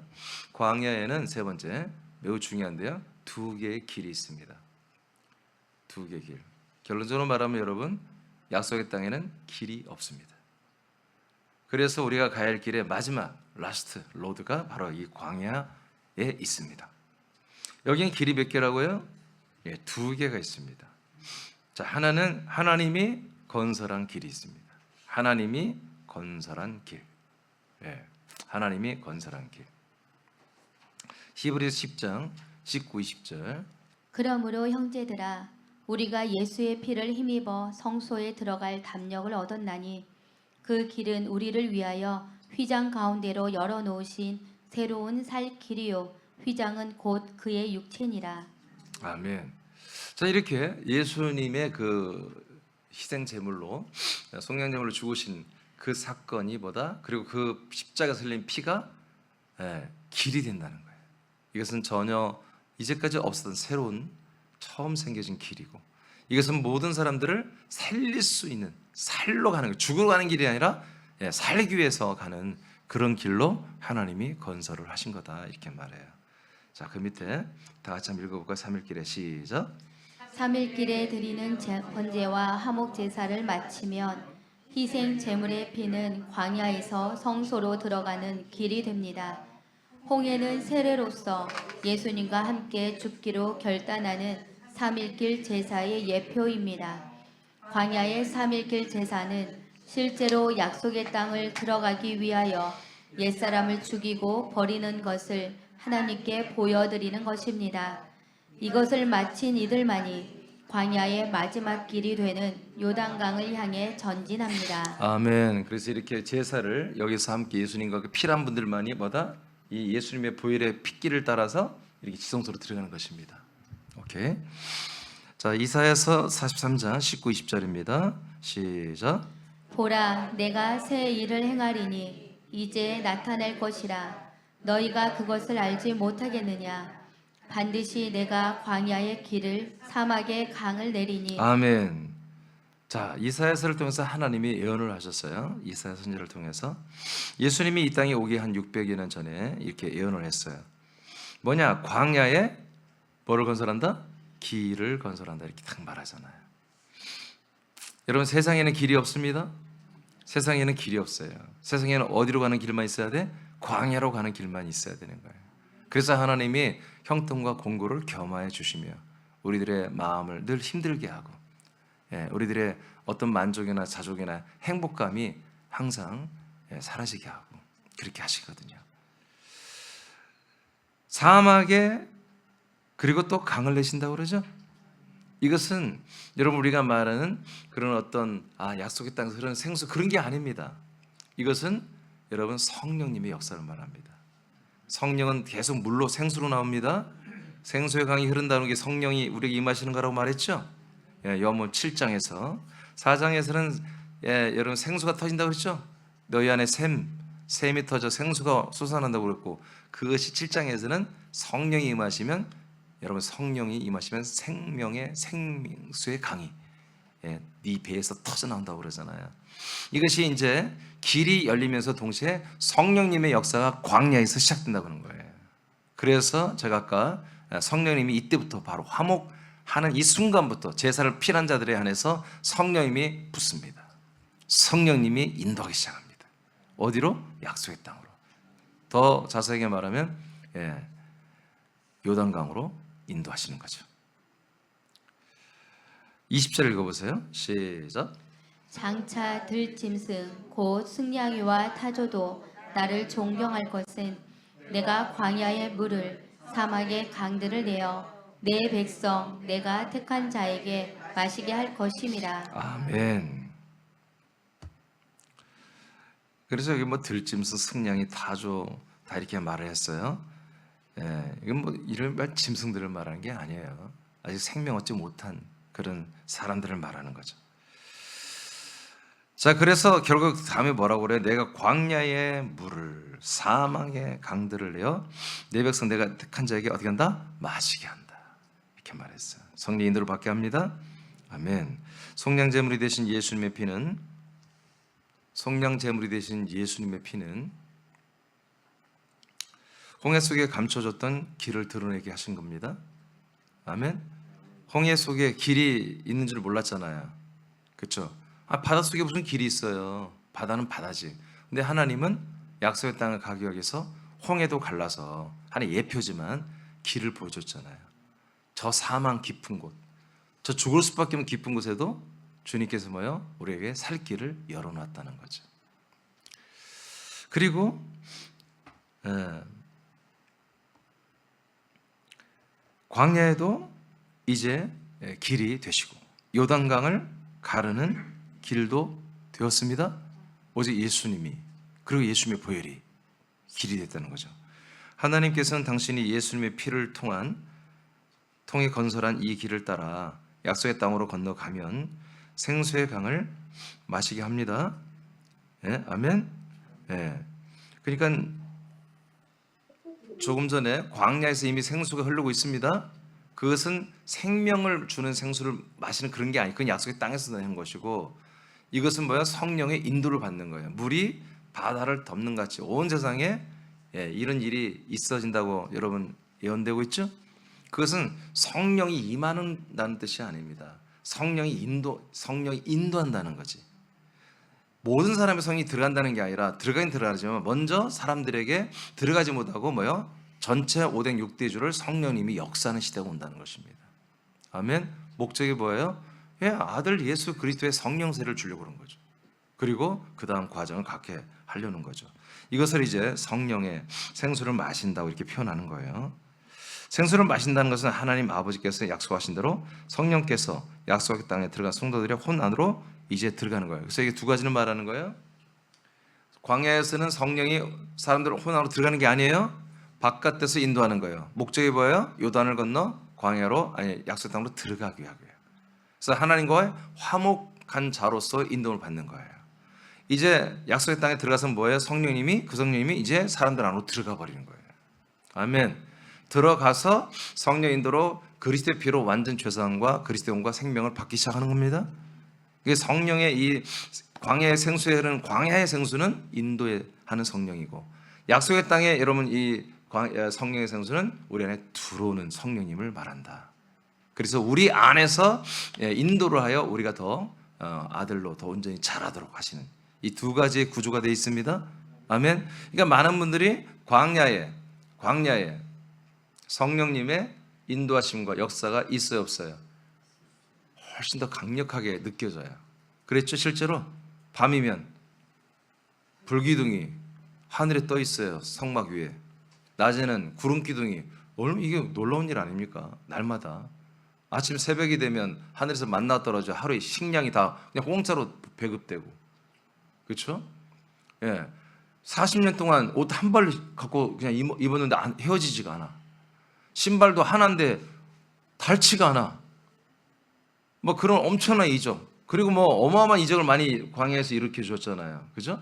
광야에는 세 번째 매우 중요한데요. 두 개의 길이 있습니다. 두 개의 길. 결론적으로 말하면 여러분, 약속의 땅에는 길이 없습니다. 그래서 우리가 가야 할 길의 마지막 라스트 로드가 바로 이 광야에 있습니다. 여기는 길이 몇 개라고요? 예, 두 개가 있습니다. 자, 하나는 하나님이 건설한 길이 있습니다. 하나님이 건설한 길. 예, 하나님이 건설한 길. 히브리서 10장 19, 20절. 그러므로 형제들아 우리가 예수의 피를 힘입어 성소에 들어갈 담력을 얻었나니 그 길은 우리를 위하여 휘장 가운데로 열어놓으신 새로운 살 길이요 휘장은 곧 그의 육체니라. 아멘. 자, 이렇게 예수님의 그 희생 제물로 속량 제물로 죽으신 그 사건이 뭐다? 그리고 그 십자가에서 흘린 피가 길이 된다는 거예요. 이것은 전혀 이제까지 없었던 새로운 처음 생겨진 길이고, 이것은 모든 사람들을 살릴 수 있는, 살로 가는, 죽으러 가는 길이 아니라 살기 위해서 가는 그런 길로 하나님이 건설을 하신 거다, 이렇게 말해요. 자, 그 밑에 다 같이 한번 읽어볼까요? 3일길에 시작. 3일길에 드리는 번제와 화목 제사를 마치면 희생 제물의 피는 광야에서 성소로 들어가는 길이 됩니다. 홍해는 세례로서 예수님과 함께 죽기로 결단하는 3일길 제사의 예표입니다. 광야의 3일길 제사는 실제로 약속의 땅을 들어가기 위하여 옛사람을 죽이고 버리는 것을 하나님께 보여드리는 것입니다. 이것을 마친 이들만이 광야의 마지막 길이 되는 요단강을 향해 전진합니다. 아멘. 그래서 이렇게 제사를 여기서 함께 예수님과 그 피란 분들만이 뭐다? 이 예수님의 보혈의 핏길을 따라서 이렇게 지성소로 들어가는 것입니다. 오케이. 자, 이사야서 43장 19, 20절입니다. 시작. 보라, 내가 새 일을 행하리니 이제 나타낼 것이라. 너희가 그것을 알지 못하겠느냐? 반드시 내가 광야의 길을 사막의 강을 내리니. 아멘. 자, 이사야서를 통해서 하나님이 예언을 하셨어요. 이사야 선지자를 통해서 예수님이 이 땅에 오기 한 600여 년 전에 이렇게 예언을 했어요. 뭐냐? 광야에 뭐를 건설한다? 길을 건설한다, 이렇게 딱 말하잖아요. 여러분, 세상에는 길이 없습니다. 세상에는 길이 없어요. 세상에는 어디로 가는 길만 있어야 돼? 광야로 가는 길만 있어야 되는 거예요. 그래서 하나님이 형통과 공고를 겸하여 주시며 우리들의 마음을 늘 힘들게 하고, 우리들의 어떤 만족이나 자족이나 행복감이 항상 사라지게 하고 그렇게 하시거든요. 사막에 그리고 또 강을 내신다고 그러죠. 이것은 여러분 우리가 말하는 그런 어떤 약속의 땅에서 흐르는 생수, 그런 게 아닙니다. 이것은 여러분 성령님의 역사를 말합니다. 성령은 계속 물로 생수로 나옵니다. 생수의 강이 흐른다는 게 성령이 우리에게 임하시는 거라고 말했죠. 요한복음 7장에서 4장에서는 여러분 생수가 터진다고 그랬죠. 너희 안에 샘이 터져 생수가 솟아난다고 그랬고, 그것이 7장에서는 성령이 임하시면, 여러분 성령이 임하시면 생명의 생수의 강이 네 배에서 터져 나온다고 그러잖아요. 이것이 이제 길이 열리면서 동시에 성령님의 역사가 광야에서 시작된다고 하는 거예요. 그래서 제가 아까 성령님이 이때부터 바로 화목하는 이 순간부터 제사를 피난 자들에 한해서 성령님이 붙습니다. 성령님이 인도하기 시작합니다. 어디로? 약속의 땅으로. 더 자세하게 말하면 요단강으로 인도하시는 거죠. 20절 읽어보세요. 시작. 장차 들짐승 곧 승냥이와 타조도 나를 존경할 것은 내가 광야의 물을 사막의 강들을 내어 내 백성 내가 택한 자에게 마시게 할 것임이라. 아멘. 그래서 여기 뭐 들짐승, 승냥이, 타조 다 이렇게 말을 했어요. 이건 뭐 이런 말 짐승들을 말하는 게 아니에요. 아직 생명 얻지 못한 그런 사람들을 말하는 거죠. 자, 그래서 결국 다음에 뭐라고 그래요? 내가 광야의 물을 사막의 강들을 내어 내 백성 내가 택한 자에게 어떻게 한다? 마시게 한다, 이렇게 말했어요. 성령 인도를 받게 합니다. 아멘. 속량제물이 되신 예수님의 피는 속량 제물이 되신 예수님의 피는 홍해 속에 감춰졌던 길을 드러내게 하신 겁니다. 아멘. 홍해 속에 길이 있는 줄 몰랐잖아요. 그렇죠? 바닷속에 무슨 길이 있어요. 바다는 바다지. 근데 하나님은 약속의 땅을 가기 위해서 홍해도 갈라서 하나의 예표지만 길을 보여줬잖아요. 저 사망 깊은 곳, 저 죽을 수밖에 없는 깊은 곳에도 주님께서 뭐요? 우리에게 살 길을 열어놨다는 거죠. 그리고 광야에도 이제 길이 되시고 요단강을 가르는 길도 되었습니다. 오직 예수님이, 그리고 예수님의 보혈이 길이 됐다는 거죠. 하나님께서는 당신이 예수님의 피를 통해 건설한 이 길을 따라 약속의 땅으로 건너가면 생수의 강을 마시게 합니다. 예? 아멘. 예. 그러니까 조금 전에 광야에서 이미 생수가 흐르고 있습니다. 그것은 생명을 주는 생수를 마시는 그런 게 아니고 그건 약속의 땅에서 나는 것이고, 이것은 뭐야? 성령의 인도를 받는 거예요. 물이 바다를 덮는 같이 온 세상에 이런 일이 있어진다고 여러분 예언되고 있죠? 그것은 성령이 임하는다는 뜻이 아닙니다. 성령이 인도한다는 거지. 모든 사람의 성이 들어간다는 게 아니라 들어가긴 들어가지만 먼저 사람들에게 들어가지 못하고 뭐요? 전체 5대 6대주를 성령님이 역사하는 시대가 온다는 것입니다. 아멘. 목적이 뭐예요? 아들 예수 그리스도의 성령세를 주려고 그런 거죠. 그리고 그 다음 과정을 갖게 하려는 거죠. 이것을 이제 성령의 생수를 마신다고 이렇게 표현하는 거예요. 생수를 마신다는 것은 하나님 아버지께서 약속하신 대로 성령께서 약속의 땅에 들어간 성도들의 혼 안으로 이제 들어가는 거예요. 그래서 이게 두 가지는 말하는 거예요. 광야에서는 성령이 사람들을 혼 안으로 들어가는 게 아니에요. 바깥에서 인도하는 거예요. 목적이 뭐예요? 요단을 건너 광야로, 아니 약속의 땅으로 들어가기 위하고요. 그래서 하나님과의 화목한 자로서 인도를 받는 거예요. 이제 약속의 땅에 들어가서 뭐예요? 그 성령님이 이제 사람들 안으로 들어가 버리는 거예요. 아멘. 들어가서 성령 인도로 그리스도의 피로 완전 죄사함과 그리스도의 영과 생명을 받기 시작하는 겁니다. 이게 성령의 이 광야의 생수에 흐르는 광야의 생수는 인도하는 성령이고, 약속의 땅에 여러분 이 성령의 생수는 우리 안에 들어오는 성령님을 말한다. 그래서 우리 안에서 인도를 하여 우리가 더 아들로 더 온전히 자라도록 하시는 이 두 가지의 구조가 되어 있습니다. 아멘. 그러니까 많은 분들이 광야에 성령님의 인도하심과 역사가 있어요, 없어요? 훨씬 더 강력하게 느껴져요. 그랬죠? 실제로 밤이면 불기둥이 하늘에 떠 있어요. 성막 위에. 낮에는 구름 기둥이. 이게 놀라운 일 아닙니까? 날마다 아침 새벽이 되면 하늘에서 만나 떨어져 하루에 식량이 다 그냥 공짜로 배급되고, 그렇죠? 40년 동안 옷 한 벌 갖고 그냥 입었는데 헤어지지가 않아. 신발도 하나인데 닳지가 않아. 뭐 그런 엄청난 이적, 그리고 뭐 어마어마한 이적을 많이 광야에서 일으켜 주었잖아요. 그죠?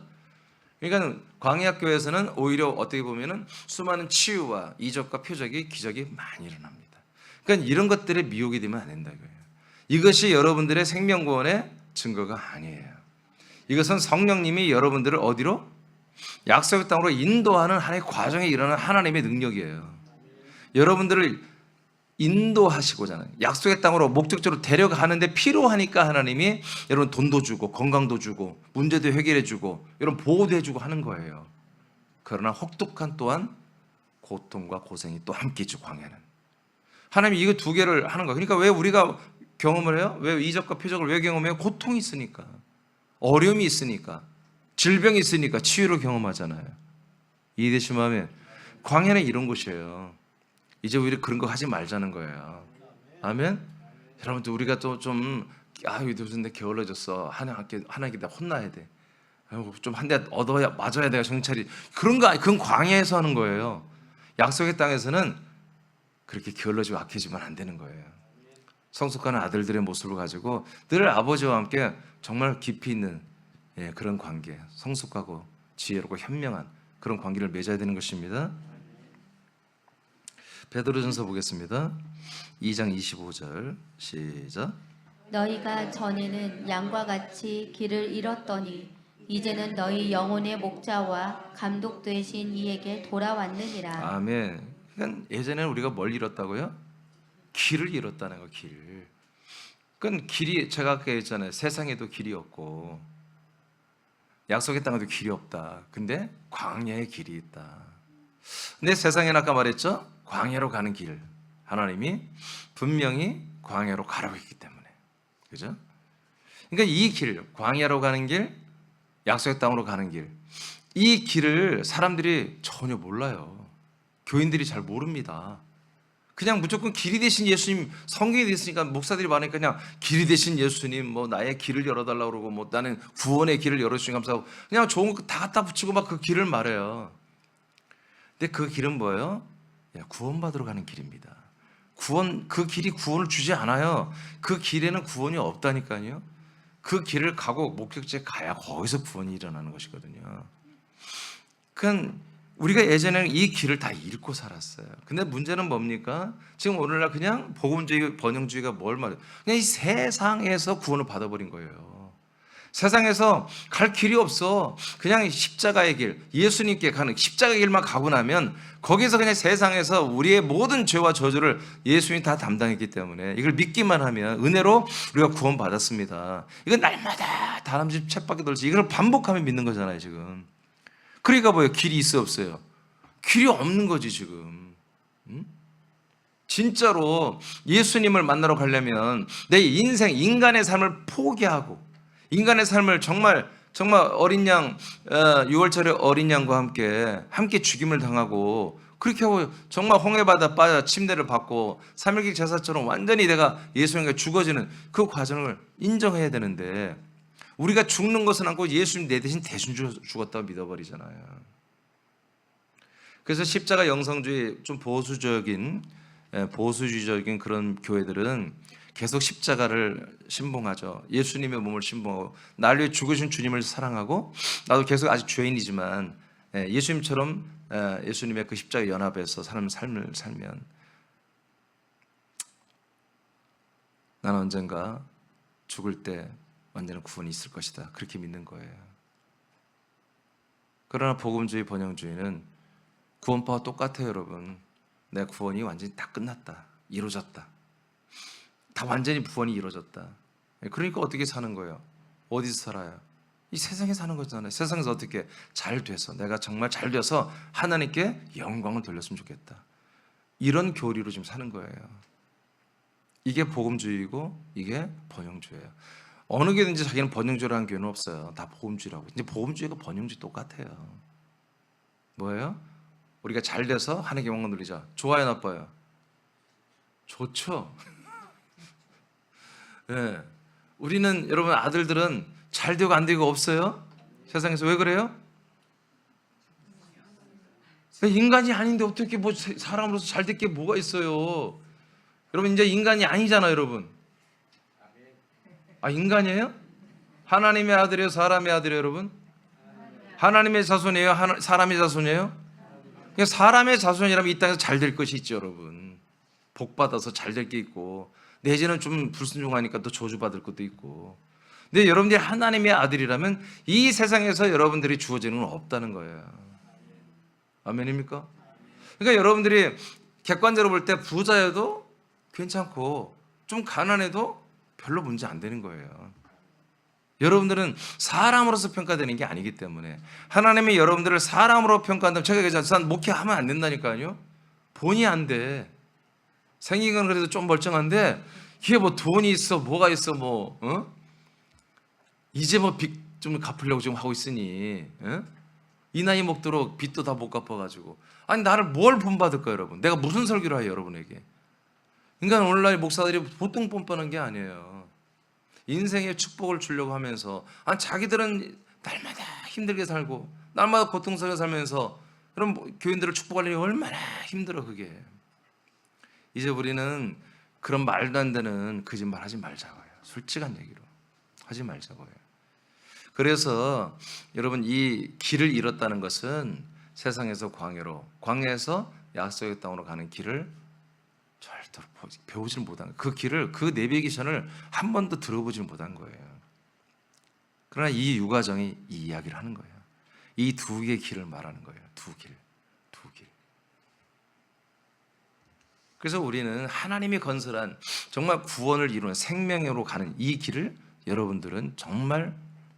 그러니까 광야교회에서는 오히려 어떻게 보면은 수많은 치유와 이적과 표적이 기적이 많이 일어납니다. 그러니까 이런 것들에 미혹이 되면 안 된다 이거예요. 이것이 여러분들의 생명구원의 증거가 아니에요. 이것은 성령님이 여러분들을 어디로? 약속의 땅으로 인도하는 하나의 과정에 일어나는 하나님의 능력이에요. 여러분들을 인도하시고자 하는, 약속의 땅으로 목적적으로 데려가는데 필요하니까 하나님이 여러분 돈도 주고 건강도 주고 문제도 해결해 주고 여러분 보호도 해주고 하는 거예요. 그러나 혹독한 또한 고통과 고생이 또 함께 있죠. 광야는 하나님이 이거 두 개를 하는 거예요. 그러니까 왜 우리가 경험을 해요? 왜 이적과 표적을 왜 경험해요? 고통이 있으니까, 어려움이 있으니까, 질병이 있으니까 치유를 경험하잖아요. 이해되시면 광야는 이런 곳이에요. 이제 우리 그런 거 하지 말자는 거예요. 아멘. 여러분들 우리가 또 좀 요즘 내 게을러졌어. 하나님께 나 혼나야 돼. 좀 한 대 얻어야 맞아야 내가 정찰이 그런 거. 그건 광야에서 하는 거예요. 약속의 땅에서는 그렇게 게을러지고 악해지면 안 되는 거예요. 성숙하는 아들들의 모습을 가지고 늘 아버지와 함께 정말 깊이 있는 그런 관계, 성숙하고 지혜롭고 현명한 그런 관계를 맺어야 되는 것입니다. 베드로전서 보겠습니다. 2장 25절 시작. 너희가 전에는 양과 같이 길을 잃었더니 이제는 너희 영혼의 목자와 감독 되신 이에게 돌아왔느니라. 아멘. 그러니까 예전에는 우리가 뭘 잃었다고요? 길을 잃었다는 거, 길. 그건 길이, 제가 아까 했잖아요. 세상에도 길이 없고 약속의 땅에도 길이 없다. 근데 광야에 길이 있다. 근데 세상에는 아까 말했죠? 광야로 가는 길. 하나님이 분명히 광야로 가라고 했기 때문에. 그죠? 그러니까 이 길, 광야로 가는 길, 약속의 땅으로 가는 길. 이 길을 사람들이 전혀 몰라요. 교인들이 잘 모릅니다. 그냥 무조건 길이 되신 예수님, 성경이 됐으니까 목사들이 많으니까 그냥 길이 되신 예수님, 뭐 나의 길을 열어달라고 그러고, 뭐 나는 구원의 길을 열어주신 감사하고, 그냥 좋은 거 다 갖다 붙이고 막 그 길을 말해요. 근데 그 길은 뭐예요? 구원받으러 가는 길입니다. 그 길이 구원을 주지 않아요. 그 길에는 구원이 없다니까요. 그 길을 가고 목적지에 가야 거기서 구원이 일어나는 것이거든요. 그건 우리가 예전에는 이 길을 다 잃고 살았어요. 근데 문제는 뭡니까? 지금 오늘날 그냥 복음주의, 번영주의가 뭘 말해요? 그냥 이 세상에서 구원을 받아버린 거예요. 세상에서 갈 길이 없어. 그냥 십자가의 길, 예수님께 가는 십자가의 길만 가고 나면 거기서 그냥 세상에서 우리의 모든 죄와 저주를 예수님이 다 담당했기 때문에 이걸 믿기만 하면 은혜로 우리가 구원받았습니다. 이건 날마다 다람쥐 쳇바퀴 돌지 이걸 반복하면 믿는 거잖아요, 지금. 그러니까 뭐예요? 길이 있어 없어요? 길이 없는 거지 지금. 진짜로 예수님을 만나러 가려면 내 인생, 인간의 삶을 포기하고 인간의 삶을 정말 어린 양, 6월절에 어린 양과 함께 죽임을 당하고 그렇게 하고 정말 홍해바다 빠져 침례를 받고 3일기 제사처럼 완전히 내가 예수님께 죽어지는 그 과정을 인정해야 되는데 우리가 죽는 것은 않고 예수님 내 대신 죽었다고 믿어버리잖아요. 그래서 십자가 영성주의 좀 보수주의적인 그런 교회들은 계속 십자가를 신봉하죠. 예수님의 몸을 신봉하고 날 위해 죽으신 주님을 사랑하고 나도 계속 아직 죄인이지만 예수님처럼 예수님의 그 십자가 연합에서 삶을 살면 나는 언젠가 죽을 때 언제나 구원이 있을 것이다. 그렇게 믿는 거예요. 그러나 복음주의, 번영주의는 구원파와 똑같아요, 여러분. 내 구원이 완전히 다 끝났다. 이루어졌다. 다 완전히 구원이 이루어졌다. 그러니까 어떻게 사는 거예요? 어디서 살아요? 이 세상에 사는 거잖아요. 세상에서 어떻게 잘 돼서 내가 정말 잘 돼서 하나님께 영광을 돌렸으면 좋겠다. 이런 교리로 지금 사는 거예요. 이게 복음주의고 이게 번영주의예요. 어느 교회든지 자기는 번영주의라는 교회는 없어요. 다 복음주의라고. 이제 복음주의가 번영주의 똑같아요. 뭐예요? 우리가 잘 돼서 하나님께 영광 돌리자. 좋아요, 나빠요? 좋죠. 네. 우리는 여러분 아들들은 잘 되고 안 되고 없어요? 세상에서 왜 그래요? 인간이 아닌데 어떻게 뭐 사람으로서 잘 될 게 뭐가 있어요? 여러분 이제 인간이 아니잖아요, 여러분. 아, 인간이에요? 하나님의 아들이에요, 사람의 아들이에요, 여러분? 하나님의 자손이에요, 사람의 자손이에요? 그냥 사람의 자손이라면 이 땅에서 잘 될 것이 있죠, 여러분. 복 받아서 잘 될 게 있고 내지는 좀 불순종하니까 또 저주받을 것도 있고. 근데 여러분들이 하나님의 아들이라면 이 세상에서 여러분들이 주어지는 건 없다는 거예요. 아멘입니까? 그러니까 여러분들이 객관적으로 볼 때 부자여도 괜찮고 좀 가난해도 별로 문제 안 되는 거예요. 여러분들은 사람으로서 평가되는 게 아니기 때문에 하나님이 여러분들을 사람으로 평가한다면 제가 얘기하잖아요. 목회하면 안 된다니까요. 본의 안 돼. 생긴 건 그래도 좀 멀쩡한데 이게 뭐 돈이 있어 뭐가 있어 뭐 이제 뭐 빚 좀 갚으려고 지금 하고 있으니 이 나이 먹도록 빚도 다 못 갚아가지고 아니 나를 뭘 본받을까 여러분. 내가 무슨 설교를 해요 여러분에게. 그러니까 오늘날 목사들이 보통 뻔뻔한 게 아니에요. 인생에 축복을 주려고 하면서 자기들은 날마다 힘들게 살고 날마다 고통스럽게 살면서 그럼 교인들을 축복하려니 얼마나 힘들어 그게. 이제 우리는 그런 말도 안 되는 거짓말 하지 말자고요. 솔직한 얘기로 하지 말자고요. 그래서 여러분 이 길을 잃었다는 것은 세상에서 광야에서 약속의 땅으로 가는 길을 절대로 배우질 못한 거예요. 그 길을 그 내비게이션을 한 번도 들어보질 못한 거예요. 그러나 이 유가정이 이 이야기를 하는 거예요. 이 두 개의 길을 말하는 거예요. 두 길. 그래서 우리는 하나님이 건설한 정말 구원을 이루는 생명으로 가는 이 길을 여러분들은 정말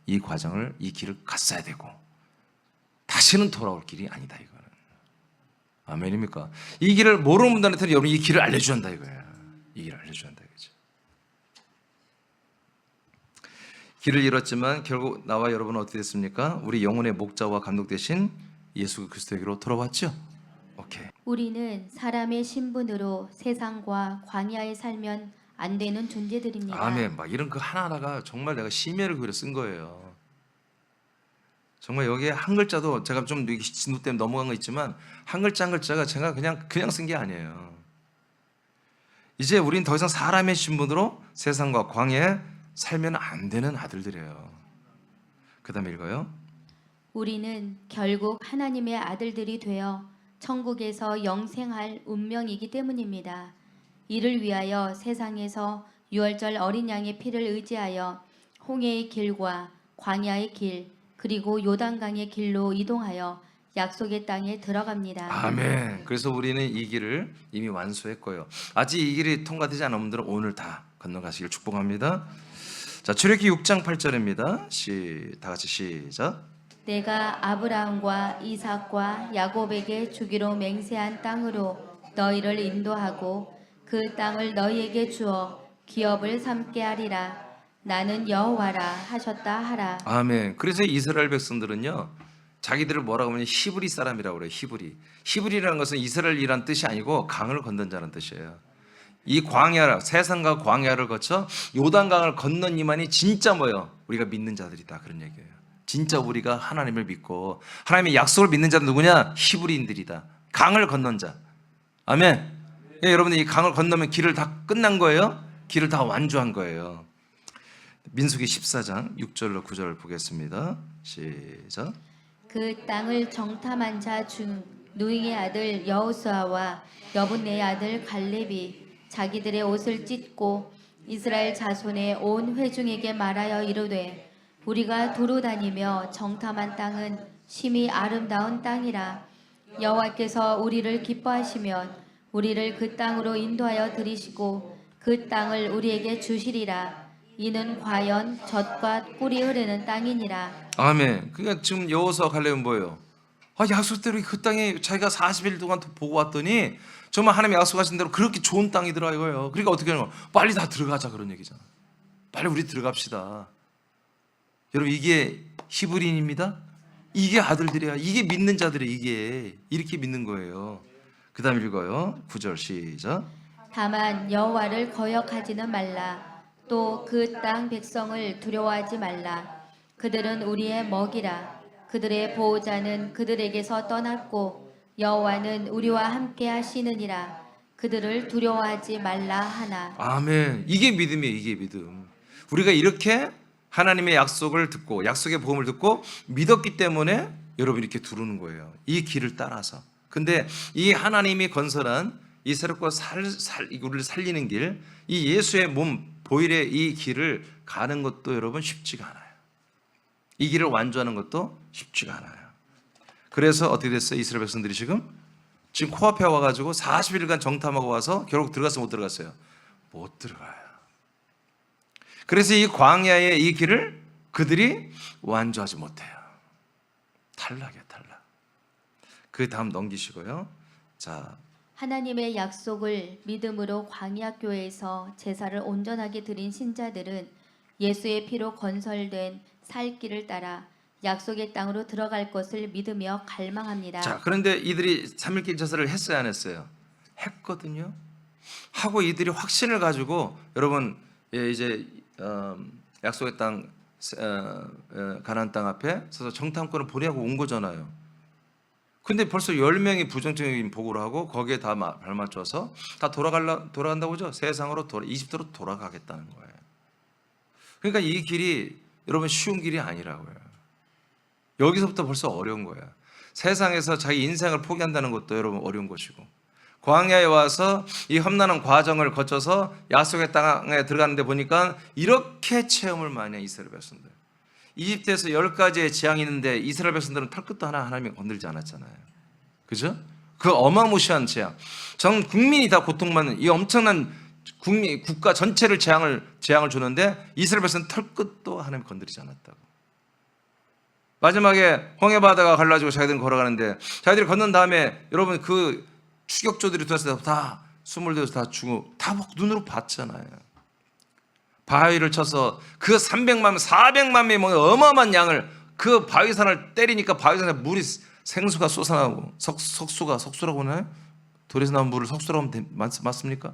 이 과정을, 이 길을 갔어야 되고 다시는 돌아올 길이 아니다 이거는. 아멘입니까? 이 길을 모르는 분들한테는 여러분 이 길을 알려줘야 한다 이거야. 이 길을 알려줘야 한다 이거죠. 길을 잃었지만 결국 나와 여러분은 어떻게 됐습니까? 우리 영혼의 목자와 감독 되신 예수 그리스도에게로 돌아왔죠. 오케이. 우리는 사람의 신분으로 세상과 광야에 살면 안 되는 존재들입니다. 아멘. 막 이런 그 하나하나가 정말 내가 심혈을 기울여 쓴 거예요. 정말 여기에 한 글자도 제가 좀 진도 때문에 넘어간 거 있지만 한 글자 한 글자가 제가 그냥 쓴 게 아니에요. 이제 우린 더 이상 사람의 신분으로 세상과 광야에 살면 안 되는 아들들이에요. 그 다음에 읽어요. 우리는 결국 하나님의 아들들이 되어 천국에서 영생할 운명이기 때문입니다. 이를 위하여 세상에서 유월절 어린 양의 피를 의지하여 홍해의 길과 광야의 길 그리고 요단강의 길로 이동하여 약속의 땅에 들어갑니다. 아멘. 그래서 우리는 이 길을 이미 완수했고요. 아직 이 길이 통과되지 않은 분들은 오늘 다 건너가시길 축복합니다. 자, 출애굽기 6장 8절입니다. 다 같이 시작. 내가 아브라함과 이삭과 야곱에게 주기로 맹세한 땅으로 너희를 인도하고 그 땅을 너희에게 주어 기업을 삼게 하리라. 나는 여호와라 하셨다 하라. 아멘. 그래서 이스라엘 백성들은요, 자기들을 뭐라고 하면 히브리 사람이라고 그래요. 히브리라는 것은 이스라엘이란 뜻이 아니고 강을 건넌 자는 뜻이에요. 이 광야, 세상과 광야를 거쳐 요단강을 건넌 이만이 진짜 뭐예요? 우리가 믿는 자들이다 그런 얘기예요. 진짜 우리가 하나님을 믿고 하나님의 약속을 믿는 자는 누구냐? 히브리인들이다. 강을 건넌 자. 아멘. 예, 여러분들 이 강을 건너면 길을 다 끝난 거예요? 길을 다 완주한 거예요. 민수기 14장 6절로 9절을 보겠습니다. 시작. 그 땅을 정탐한 자 중 누이의 아들 여호수아와 여분네의 아들 갈렙이 자기들의 옷을 찢고 이스라엘 자손의 온 회중에게 말하여 이르되 우리가 두루 다니며 정탐한 땅은 심히 아름다운 땅이라. 여호와께서 우리를 기뻐하시면 우리를 그 땅으로 인도하여 들이시고 그 땅을 우리에게 주시리라. 이는 과연 젖과 꿀이 흐르는 땅이니라. 아멘. 그러니까 지금 여호수아 갈렙은 뭐예요? 약속대로 그 땅에 자기가 40일 동안 보고 왔더니 정말 하나님이 약속하신 대로 그렇게 좋은 땅이더라 이거예요. 그러니까 어떻게 하는 거야? 빨리 다 들어가자 그런 얘기잖아. 빨리 우리 들어갑시다. 여러분 이게 히브리인입니다. 이게 아들들이야. 이게 믿는 자들이 이게 이렇게 믿는 거예요. 그 다음 읽어요. 9절 시작. 다만 여호와를 거역하지는 말라. 또 그 땅 백성을 두려워하지 말라. 그들은 우리의 먹이라. 그들의 보호자는 그들에게서 떠났고 여호와는 우리와 함께 하시느니라. 그들을 두려워하지 말라 하나. 아멘. 이게 믿음이에요. 이게 믿음. 우리가 이렇게 하나님의 약속을 듣고 약속의 복음을 듣고 믿었기 때문에 여러분 이렇게 두르는 거예요. 이 길을 따라서. 근데 이 하나님이 건설한 이 새롭고 우리를 살리는 길, 이 예수의 몸 보일의 이 길을 가는 것도 여러분 쉽지가 않아요. 이 길을 완주하는 것도 쉽지가 않아요. 그래서 어떻게 됐어요? 이스라엘 백성들이 지금 코앞에 와가지고 40일간 정탐하고 와서 결국 들어갔어요? 못 들어갔어요? 못 들어가요. 그래서 이 광야의 이 길을 그들이 완주하지 못해요. 탈락이에요, 탈락. 그 다음 넘기시고요. 자, 하나님의 약속을 믿음으로 광야교회에서 제사를 온전하게 드린 신자들은 예수의 피로 건설된 살 길을 따라 약속의 땅으로 들어갈 것을 믿으며 갈망합니다. 자, 그런데 이들이 3일길 제사를 했어요, 안 했어요? 했거든요. 하고 이들이 확신을 가지고 여러분 이제 약속의 땅 가나안 땅 앞에 서서 정탐꾼을 보내고 온 거잖아요. 근데 벌써 10명이 부정적인 보고를 하고 거기에 다 발맞춰서 다 돌아간다고 하죠. 세상으로 이집트로 돌아가겠다는 거예요. 그러니까 이 길이 여러분 쉬운 길이 아니라고요. 여기서부터 벌써 어려운 거예요. 세상에서 자기 인생을 포기한다는 것도 여러분 어려운 것이고 광야에 와서 이 험난한 과정을 거쳐서 약속의 땅에 들어가는데 보니까 이렇게 체험을 많이 해 이스라엘 백성들. 이집트에서 10가지의 재앙이 있는데 이스라엘 백성들은 털끝도 하나 하나님이 건들지 않았잖아요. 그죠? 그 어마무시한 재앙, 전 국민이 다 고통받는 이 엄청난 국가 전체를 재앙을 주는데 이스라엘 백성은 털끝도 하나님 건드리지 않았다고. 마지막에 홍해 바다가 갈라지고 자기들은 걸어가는데 자기들이 건넌 다음에 여러분 그 추격조들이 들어서 다 숨을 들여서 다 죽고 다 눈으로 봤잖아요. 바위를 쳐서 그 300만 400만 명의 어마어마한 양을 그 바위산을 때리니까 바위산에 물이 생수가 쏟아나오고 석수라고 하나요? 돌에서 나온 물을 석수라고 하면 맞습니까?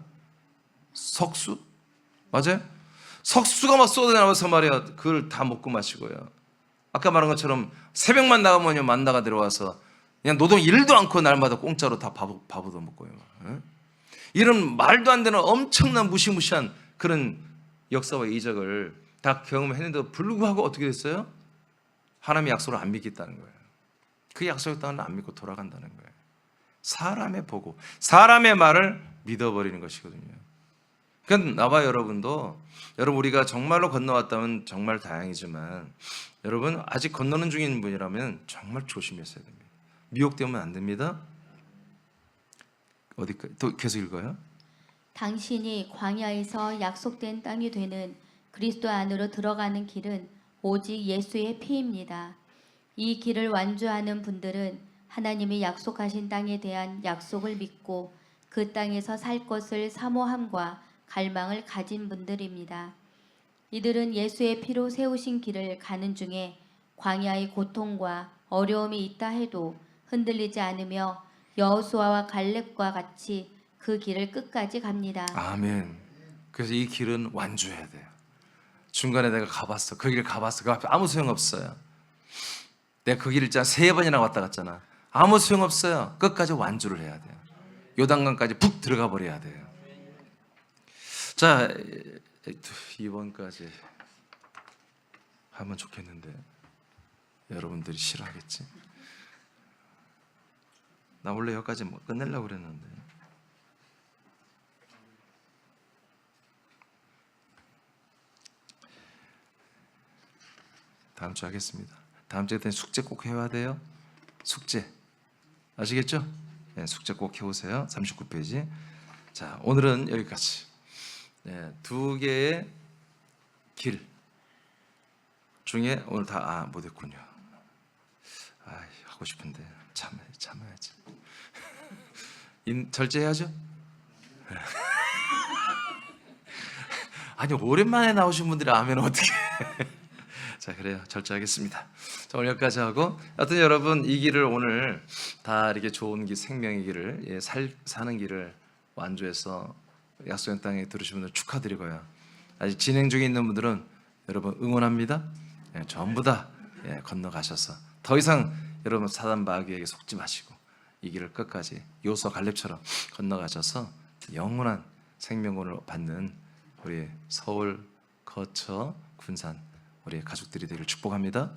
석수? 맞아요? 석수가 막 쏟아나와서 말이야 그걸 다 먹고 마시고요. 아까 말한 것처럼 새벽만 나가면 만나가 들어와서 그냥 노동 일도 않고 날마다 공짜로 다 밥 얻어 먹고요. 이런 말도 안 되는 엄청난 무시무시한 그런 역사와 이적을 다 경험했는데도 불구하고 어떻게 됐어요? 하나님의 약속을 안 믿겠다는 거예요. 그 약속의 땅을 안 믿고 돌아간다는 거예요. 사람의 보고 사람의 말을 믿어버리는 것이거든요. 그러니까 나와 여러분도 여러분 우리가 정말로 건너왔다면 정말 다행이지만 여러분 아직 건너는 중인 분이라면 정말 조심했어야 됩니다. 미혹되면 안 됩니다. 어디까지 또 계속 읽어요? 당신이 광야에서 약속된 땅이 되는 그리스도 안으로 들어가는 길은 오직 예수의 피입니다. 이 길을 완주하는 분들은 하나님이 약속하신 땅에 대한 약속을 믿고 그 땅에서 살 것을 사모함과 갈망을 가진 분들입니다. 이들은 예수의 피로 세우신 길을 가는 중에 광야의 고통과 어려움이 있다 해도 흔들리지 않으며 여호수아와 갈렙과 같이 그 길을 끝까지 갑니다. 아멘. 그래서 이 길은 완주해야 돼요. 중간에 내가 가봤어. 그 길 가봤어. 그 앞에 아무 소용없어요. 내가 그 길을 3번이나 왔다 갔잖아. 아무 소용없어요. 끝까지 완주를 해야 돼요. 요단강까지 푹 들어가 버려야 돼요. 자, 2번까지 하면 좋겠는데 여러분들이 싫어하겠지? 나 원래 여기까지 끝내려고 그랬는데 다음 주 하겠습니다. 다음 주에 숙제 꼭 해야 돼요. 숙제 아시겠죠? 네, 숙제 꼭 해오세요. 39페이지. 자, 오늘은 여기까지. 네, 2개의 길 중에 오늘 다 못했군요. 하고 싶은데 참아야지. 절제해야죠. 아니 오랜만에 나오신 분들이 아멘 어떻게? 자 그래요. 절제하겠습니다. 자, 오늘 여기까지 하고 하여튼 여러분 이 길을 오늘 다 이렇게 좋은 길 생명의 길을 사는 길을 완주해서 약속의 땅에 들으신 분들 축하드리고요. 아직 진행 중에 있는 분들은 여러분 응원합니다. 전부 다 건너가셔서 더 이상 여러분 사단 마귀에게 속지 마시고 이 길을 끝까지 요수와 갈렙처럼 건너가셔서 영원한 생명권을 받는 우리 서울, 거처, 군산 우리 가족들이 되기를 축복합니다.